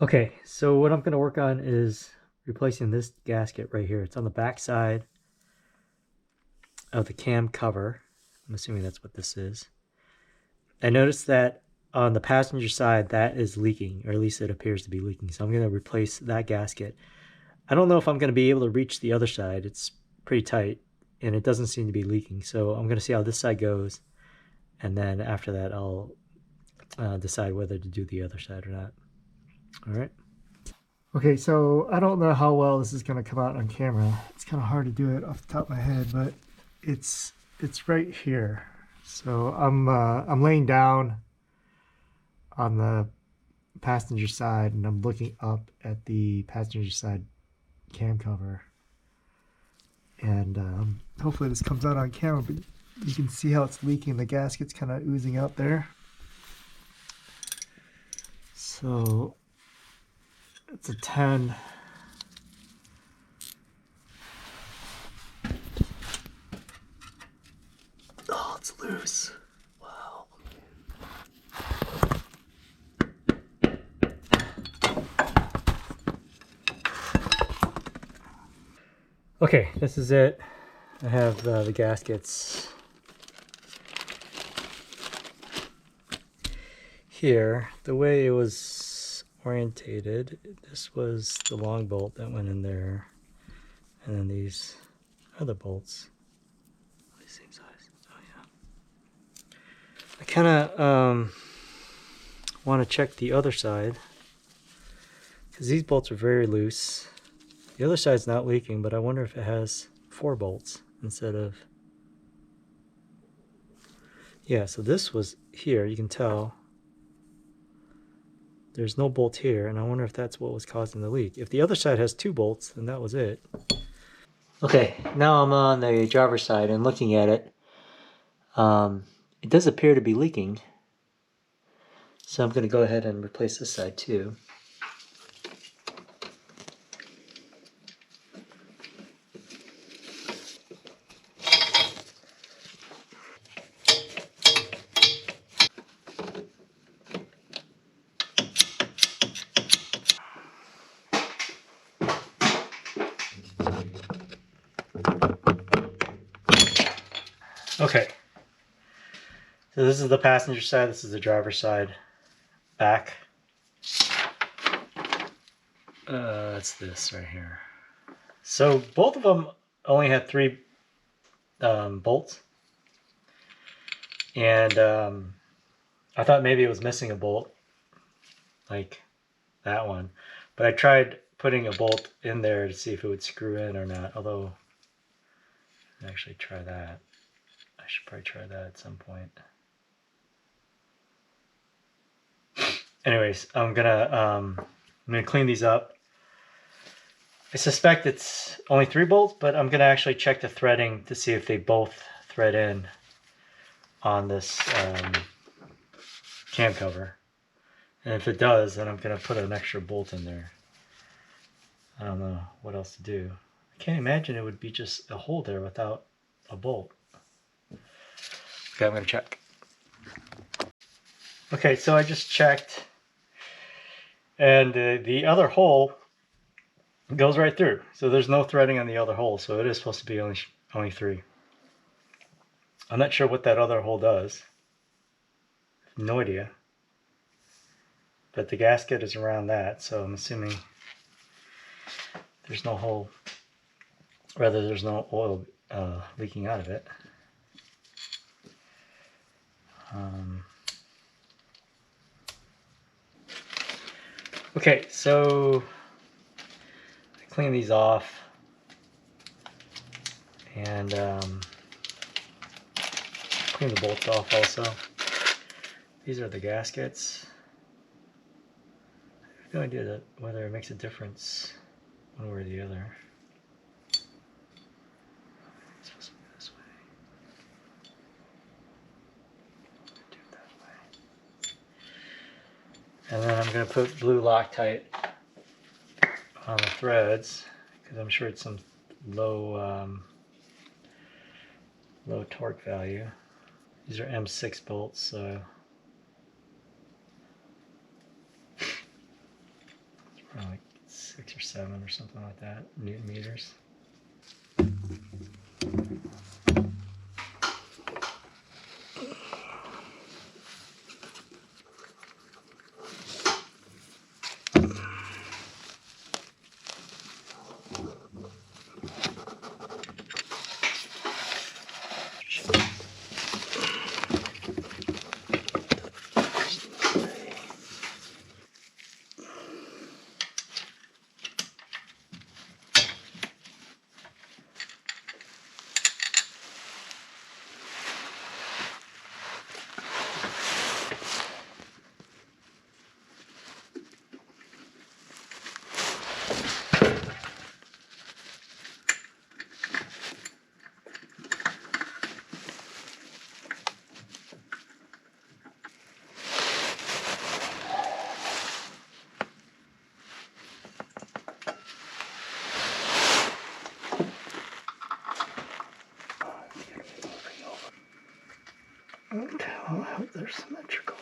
Okay, so what I'm going to work on is replacing this gasket right here. It's on the back side of the cam cover. I'm assuming that's what this is. I noticed that on the passenger side that is leaking, or at least it appears to be leaking. So I'm going to replace that gasket. I don't know if I'm going to be able to reach the other side. It's pretty tight and it doesn't seem to be leaking. So I'm going to see how this side goes. And then after that, I'll decide whether to do the other side or not. All right. Okay, so I don't know how well this is going to come out on camera. It's kind of hard to do it off the top of my head, but it's right here. So I'm laying down on the passenger side and I'm looking up at the passenger side cam cover. And hopefully this comes out on camera, but you can see how it's leaking. The gasket's kind of oozing out there. So it's a 10. Oh, it's loose. Wow. Okay, this is it. I have the gaskets here. The way it was orientated, this was the long bolt that went in there, and then these other bolts, are the same size. Oh yeah. I kind of want to check the other side because these bolts are very loose. The other side's not leaking, but I wonder if it has 4 bolts instead of... Yeah, so this was here, you can tell. There's no bolt here, and I wonder if that's what was causing the leak. If the other side has 2 bolts, then that was it. Okay, now I'm on the driver's side and looking at it. It does appear to be leaking. So I'm going to go ahead and replace this side too. Okay, so this is the passenger side, this is the driver's side. Back. It's this right here. So both of them only had 3 bolts. And I thought maybe it was missing a bolt, like that one. But I tried putting a bolt in there to see if it would screw in or not, although I'd actually try that. I should probably try that at some point. Anyways, I'm gonna clean these up. I suspect it's only 3 bolts, but I'm gonna actually check the threading to see if they both thread in on this cam cover. And if it does, then I'm gonna put an extra bolt in there. I don't know what else to do. I can't imagine it would be just a hole there without a bolt. Okay, I'm gonna check. Okay, so I just checked, and the other hole goes right through. So there's no threading on the other hole, so it is supposed to be only 3. I'm not sure what that other hole does. No idea. But the gasket is around that, so I'm assuming there's no hole, rather there's no oil leaking out of it. Okay, so I clean these off and clean the bolts off also. These are the gaskets. I have no idea whether it makes a difference one way or the other. It's supposed to be this way. Do it that way. And then I'm going to put blue Loctite on the threads because I'm sure it's some low torque value. These are M6 bolts, so 6 or 7 or something like that, Newton meters. Okay, well, I hope they're symmetrical.